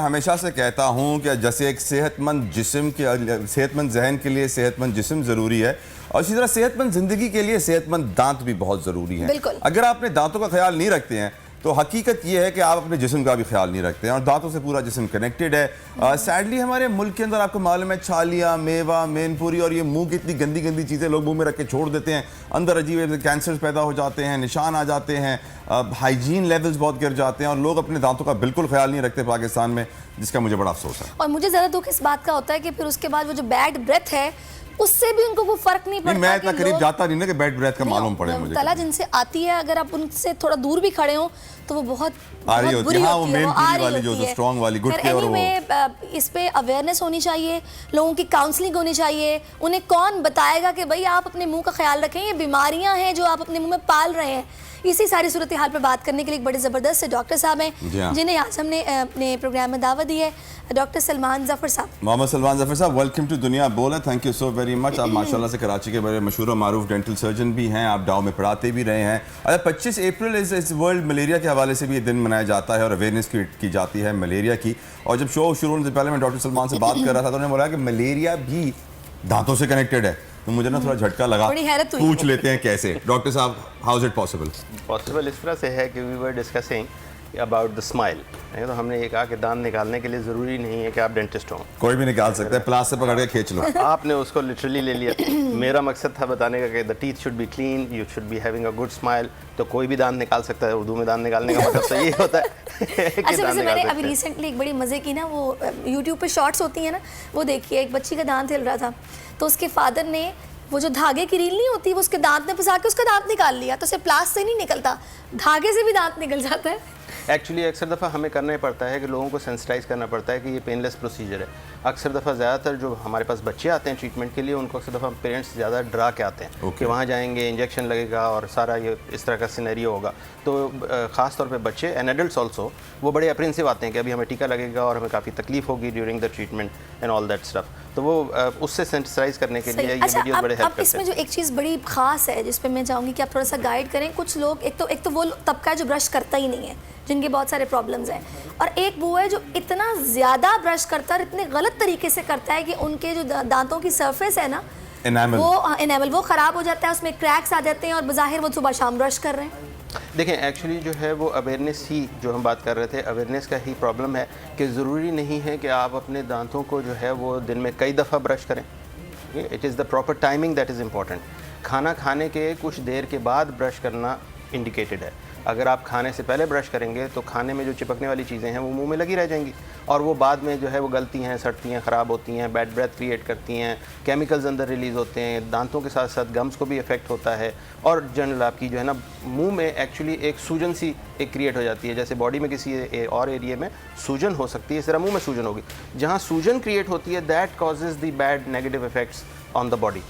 ہمیشہ سے کہتا ہوں کہ جیسے ایک صحت مند ذہن کے لیے صحت مند جسم ضروری ہے، اور اسی طرح صحت مند زندگی کے لیے صحت مند دانت بھی بہت ضروری ہیں۔ اگر آپ اپنے دانتوں کا خیال نہیں رکھتے ہیں تو حقیقت یہ ہے کہ آپ اپنے جسم کا بھی خیال نہیں رکھتے ہیں، اور دانتوں سے پورا جسم کنیکٹڈ ہے۔ سیڈلی ہمارے ملک کے اندر آپ کو معلوم ہے چھالیاں، میوہ، مین پوری اور یہ منہ کی اتنی گندی گندی چیزیں لوگ منہ میں رکھ کے چھوڑ دیتے ہیں، اندر عجیب کینسرز پیدا ہو جاتے ہیں، نشان آ جاتے ہیں، ہائیجین لیولز بہت گر جاتے ہیں، اور لوگ اپنے دانتوں کا بالکل خیال نہیں رکھتے پاکستان میں، جس کا مجھے بڑا افسوس ہے۔ اور مجھے زیادہ دکھ اس بات کا ہوتا ہے کہ پھر اس کے بعد وہ جو بیڈ بریتھ ہے اس سے بھی ان کو کوئی فرق نہیں پڑتا۔ میں اتنا قریب جاتا نہیں نا کہ بیڈ بریتھ کا معلوم پڑے مجھے۔ تلا جن سے آتی ہے، اگر آپ ان سے تھوڑا دور بھی کھڑے ہوں تو وہ بہت بری ہوتی ہے، وہ مین پوری والی جو سٹرونگ والی گٹکے، اور وہ اس پہ اویئرنیس ہونی چاہیے، لوگوں کی کاؤنسلنگ ہونی چاہیے۔ انہیں کون بتائے گا کہ بھئی آپ اپنے منہ کا خیال رکھیں، یہ بیماریاں ہیں جو آپ اپنے منہ میں پال رہے ہیں۔ اسی ساری صورتحال پر بات کرنے کے لیے ایک بڑے زبردست سے ڈاکٹر صاحب ہیں جنہیں آج ہم نے اپنے پروگرام میں دعوت دی ہے، ڈاکٹر سلمان ظفر صاحب۔ محمد سلمان ظفر صاحب، ویلکم ٹو دنیا بول ہے، thank you so very much. آپ ماشاءاللہ سے کراچی کے بڑے مشہور و معروف ڈینٹل سرجن بھی ہیں، آپ ڈاؤ میں پڑھاتے بھی رہے ہیں۔ 25 اپریل اس ورلڈ ملیریا کے حوالے سے بھی یہ دن منایا جاتا ہے اور اویئرنیس کی جاتی ہے ملیریا کی۔ اور جب شو شروع ہونے سے پہلے میں ڈاکٹر سلمان سے بات کر رہا تھا تو انہوں نے بولا کہ ملیریا بھی دانتوں سے کنیکٹڈ ہے، تو مجھے نا تھوڑا جھٹکا لگا، پوچھ لیتے ہیں کیسے۔ ڈاکٹر صاحب، how is it possible? Possible اس طرح سے ہے کہ we were discussing about the smile, تو ہم نے یہ کہا کہ دانت نکالنے کے لیے ضروری نہیں ہے کہ آپ ڈینٹسٹ ہوں، کوئی بھی نکال سکتا ہے، پلاس سے پکڑ کے کھینچ لو۔ آپ نے اس کو لٹرلی لے لیا۔ میرا مقصد تھا بتانے کا کہ the teeth should be clean, you should be having a good smile, تو کوئی بھی دانت نکال سکتا ہے۔ اردو میں دانت نکالنے کا مطلب تو یہ ہوتا ہے۔ اچھا، ویسے میں نے ابھی ریسنٹلی ایک بڑی مزے کی نا وہ یوٹیوب پہ شارٹس ہوتی ہیں نا، وہ دیکھیے ایک بچی کا دانت ہل رہا تھا تو اس کے فادر نے وہ جو دھاگے کی ریل نہیں ہوتی وہ اس کے دانت میں پھنسا کے اس کا دانت نکال لیا، تو اسے پلاس سے نہیں نکلتا، دھاگے سے بھی دانت نکل جاتا ہے۔ ایکچولی اکثر دفعہ ہمیں کرنا ہی پڑتا ہے کہ لوگوں کو سینسٹائز کرنا پڑتا ہے کہ یہ پین لیس پروسیجر ہے۔ اکثر دفعہ زیادہ تر جو ہمارے پاس بچے آتے ہیں ٹریٹمنٹ کے لیے، ان کو اکثر دفعہ پیرنٹس زیادہ ڈرا کے آتے ہیں کہ وہاں جائیں گے، انجیکشن لگے گا اور سارا یہ اس طرح کا سینیریو ہوگا۔ تو خاص طور پہ بچے اینڈ ایڈلٹس آلسو وہ بڑے اپریہنسو آتے ہیں کہ ابھی ہمیں ٹیکا لگے گا اور ہمیں کافی تکلیف ہوگی during the treatment and all that stuff, تو وہ اس سے سینسٹائز کرنے کے لیے یہ ویڈیوز بڑے ہیلپ کرتے ہیں۔ اس میں جو ایک چیز بڑی خاص ہے جس پہ میں چاہوں گی کہ آپ تھوڑا سا گائیڈ کریں، کچھ لوگ ایک تو وہ طبقہ ہے جو برش کرتا ہی نہیں ہے، جن کے بہت سارے پرابلمز ہیں، اور ایک وہ ہے جو اتنا زیادہ برش کرتا ہے اور اتنے غلط طریقے سے کرتا ہے کہ ان کے جو دانتوں کی سرفیس ہے نا انیمل وہ خراب ہو جاتا ہے، اس میں کریکس آ جاتے ہیں اور بظاہر وہ صبح شام برش کر رہے ہیں۔ دیکھیں ایکچولی جو ہے وہ اویئرنیس ہی جو ہم بات کر رہے تھے، اویئرنیس کا ہی پرابلم ہے کہ ضروری نہیں ہے کہ آپ اپنے دانتوں کو جو ہے وہ دن میں کئی دفعہ برش کریں۔ It is the proper timing that is important. کھانا کھانے کے کچھ دیر کے بعد برش کرنا انڈیکیٹڈ ہے۔ اگر آپ کھانے سے پہلے برش کریں گے تو کھانے میں جو چپکنے والی چیزیں ہیں وہ منہ میں لگی رہ جائیں گی، اور وہ بعد میں جو ہے وہ گلتی ہیں، سڑتی ہیں، خراب ہوتی ہیں، بیڈ بریتھ کریٹ کرتی ہیں، کیمیکلز اندر ریلیز ہوتے ہیں، دانتوں کے ساتھ ساتھ گمز کو بھی افیکٹ ہوتا ہے، اور جنرل آپ کی جو ہے نا منہ میں ایکچولی ایک سوجن سی ایک کریٹ ہو جاتی ہے۔ جیسے باڈی میں کسی اور ایریے میں سوجن ہو سکتی ہے، اس طرح منہ میں سوجن ہوگی۔ جہاں سوجن کریٹ ہوتی ہے that causes the bad negative effects on the body,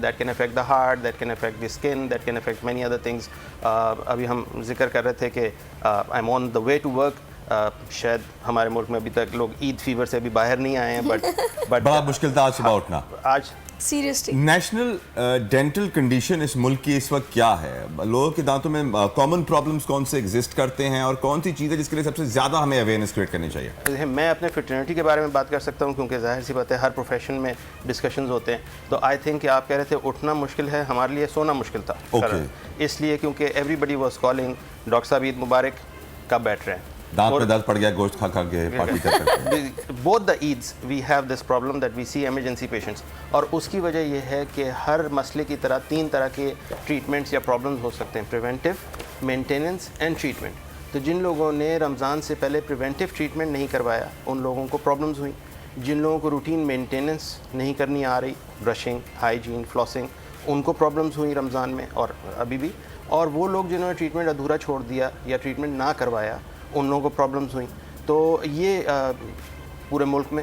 that can affect the heart, that can affect the skin, that can affect many other things. ابھی ہم ذکر کر رہے تھے کہ I'm on the way to work. شاید ہمارے ملک میں ابھی تک لوگ عید فیور سے بھی باہر نہیں آئے ہیں، بٹ بڑا مشکل تھا آج صبح اٹھنا۔ آج سیریسلی نیشنل ڈینٹل کنڈیشن اس ملک کی اس وقت کیا ہے؟ لوگوں کے دانتوں میں کامن پرابلمس کون سے ایگزسٹ کرتے ہیں، اور کون سی چیز ہے جس کے لیے سب سے زیادہ ہمیں اویئرنیس کریٹ کرنی چاہیے؟ میں اپنے فٹرنیٹی کے بارے میں بات کر سکتا ہوں کیونکہ ظاہر سی بات ہے ہر پروفیشن میں ڈسکشنز ہوتے ہیں، تو آئی تھنک کہ آپ کہہ رہے تھے اٹھنا مشکل ہے، ہمارے لیے سونا مشکل تھا، اس لیے کیونکہ everybody was calling doctor صاحب عید مبارک، کب بیٹھ رہے ہیں، دانت میں درد پڑ گیا گوشت کھا کھا کے پارٹی کرتے۔ Both the ends we have this problem that we see emergency patients, اور اس کی وجہ یہ ہے کہ ہر مسئلے کی طرح 3 طرح کے ٹریٹمنٹس یا پرابلمس ہو سکتے ہیں، پریونٹیو، مینٹیننس اینڈ ٹریٹمنٹ۔ تو جن لوگوں نے رمضان سے پہلے پریونٹیو ٹریٹمنٹ نہیں کروایا ان لوگوں کو پرابلمس ہوئیں، جن لوگوں کو روٹین مینٹیننس نہیں کرنی آ رہی، برشنگ، ہائیجین، فلاسنگ، ان کو پرابلمس ہوئیں رمضان میں اور ابھی بھی، اور وہ لوگ جنہوں نے ٹریٹمنٹ ادھورا چھوڑ دیا یا ٹریٹمنٹ نہ کروایا ان لوگوں کو پرابلمس ہوئیں۔ تو یہ پورے ملک میں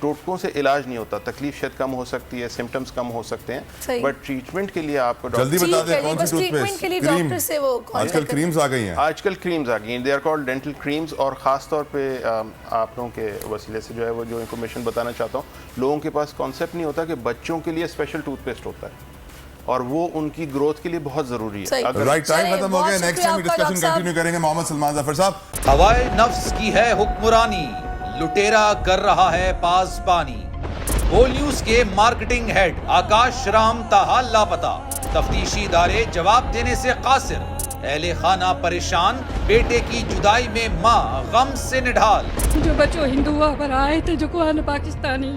ٹوٹکوں سے علاج نہیں ہوتا. تکلیف شاید کم ہو سکتی ہے, سمٹمز کم ہو سکتے ہیں, صحیح. بٹ ٹریٹمنٹ کے لیے آپ کو جلدی بتا دیں کون بس سی ٹوتھ ٹریٹمنٹ کے لیے پیسٹ ڈاکٹر سے وہ آج کل کریمز آ گئی ہیں. آج کل کریمز آ گئی ہیں, they are called dental creams. اور خاص طور پہ آپ لوگوں کے وسیلے سے جو ہے وہ جو انفارمیشن بتانا چاہتا ہوں, لوگوں کے پاس کانسیپٹ نہیں ہوتا کہ بچوں کے لیے اسپیشل ٹوتھ پیسٹ ہوتا ہے اور وہ ان کی گروتھ کے لیے بہت ضروری ہے. رائٹ ٹائم ختم ہو گیا. نیکسٹ ٹائم ڈسکشن کنٹینیو کریں گے. محمد سلمان ظفر صاحب. ہوائے نفس کی ہے حکمرانی, لٹیرا کر رہا ہے پاسبانی. بول نیوز کے مارکیٹنگ ہیڈ آکاش رام تاحال لاپتہ, تفتیشی ادارے جواب دینے سے قاصر. اہل خانہ پریشان, بیٹے کی جدائی میں ماں غم سے نڈھال. جو بچو ہندو پر آئے تھے جو کو پاکستانی,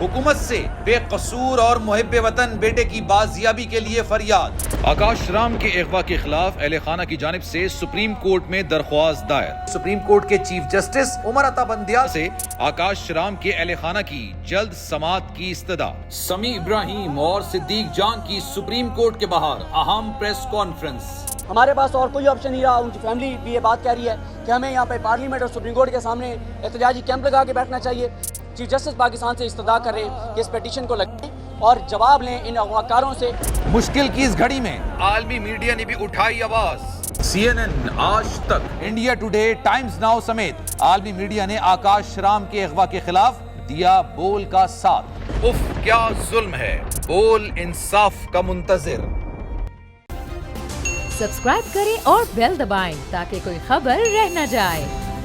حکومت سے بے قصور اور محب وطن بیٹے کی بازیابی کے لیے فریاد. آکاش رام کے اغوا کے خلاف اہل خانہ کی جانب سے سپریم کورٹ میں درخواست دائر. سپریم کورٹ کے چیف جسٹس عمر عطا بندیا سے آکاش رام کے اہل خانہ کی جلد سماعت کی استدعا. سمیع ابراہیم اور صدیق جان کی سپریم کورٹ کے باہر اہم پریس کانفرنس. ہمارے پاس اور کوئی آپشن نہیں رہا. ان کی فیملی بھی یہ بات کہہ رہی ہے کہ ہمیں یہاں پہ پارلیمنٹ اور سپریم کورٹ کے سامنے احتجاجی کیمپ لگا کے بیٹھنا چاہیے. چیف جسٹس پاکستان سے استدعا کر رہے ہیں کہ اس پیٹیشن کو لگائیں اور جواب لیں ان اغواکاروں سے. مشکل کی اس گھڑی میں عالمی میڈیا نے بھی اٹھائی آواز. CNN, آج تک, انڈیا ٹوڈے, ٹائمز ناؤ سمیت عالمی میڈیا نے آکاش رام کے اغوا کے خلاف دیا بول کا ساتھ. اف کیا ظلم ہے, بول انصاف کا منتظر. سبسکرائب کریں اور بیل دبائیں تاکہ کوئی خبر رہ نہ جائے.